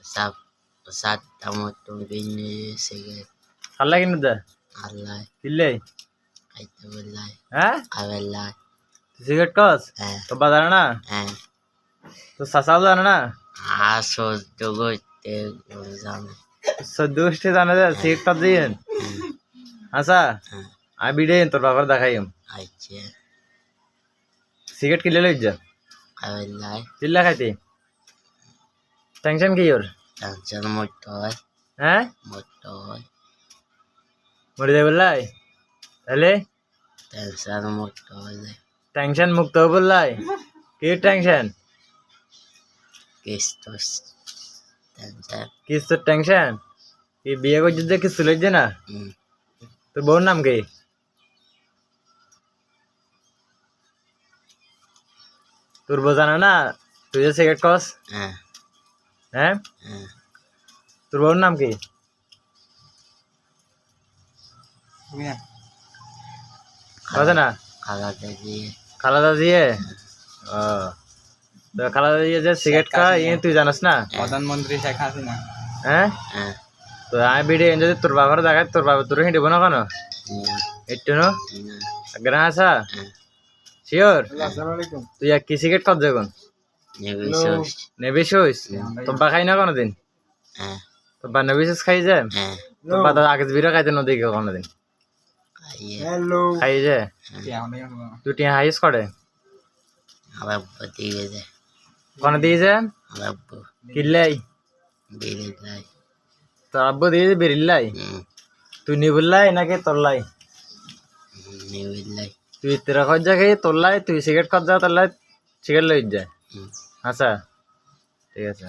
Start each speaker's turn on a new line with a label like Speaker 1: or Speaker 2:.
Speaker 1: Sab Sat tamoto bini sigaret
Speaker 2: খাল্লা কিনে দে
Speaker 1: Allah
Speaker 2: কিনলে
Speaker 1: kaita wallahi
Speaker 2: হ্যাঁ
Speaker 1: wallahi
Speaker 2: সিগারেট কস তো বাজারে না
Speaker 1: eh
Speaker 2: তো সাসাও জানে না
Speaker 1: aso dogote gozame
Speaker 2: সদ্য গোষ্ঠী জানে যে সিগারেট কত দিয়েন আচ্ছা আমি বিড়ে তোর বাবার দেখাইম
Speaker 1: ache
Speaker 2: সিগারেট কিনলে লই যা
Speaker 1: wallahi
Speaker 2: চিল্লা খাইতে টেনশন কি ওর
Speaker 1: tansan motor
Speaker 2: হ্যাঁ মরে যাবে লাই তাহলে
Speaker 1: tansan motor
Speaker 2: টেনশন মুক্ত হবো লাই কি টেনশন
Speaker 1: kistos tansan
Speaker 2: কিস তোর টেনশন কি বিয়ে করছিস যে কিছু লইছে না তোর বউর নাম কি তোর বউ জানে না তুই যে সিগারেট কস হ্যাঁ তোর বউর নাম কি কথা না খালাদা দিয়ে ও তো খালাদা দিয়ে যে সিগারেট খায় ইয়ে তুই জানাস না
Speaker 3: প্রধানমন্ত্রী শেখ হাসিনা
Speaker 2: হ্যাঁ তো আমি বিড়ে যদি তোর বাবার দেখায় তোর বাবা তোর হিঁটে না কেন একটু নো গ্রাহ আসা শিওর তুই এক কি সিগারেট কর যখন নেবি শুইস তোর বা খাই না কোনোদিন তোর বা নেবি শুইস খাই যায় তোর বা আগে বিড়ে খাইতে নদী কোনোদিন খাই যায় তুই টিয়া হাইস করে কোন দিয়েছে কিল্লাই তোর আব্বু দিয়েছে বেরিল্লাই তুই নিবুল্লাই নাকি তোরলাই তুই তেরা খর যা খেয়ে তোরলাই তুই সিগারেট খর যা তোরলাই সিগারেট লই যায় আচ্ছা ঠিক আছে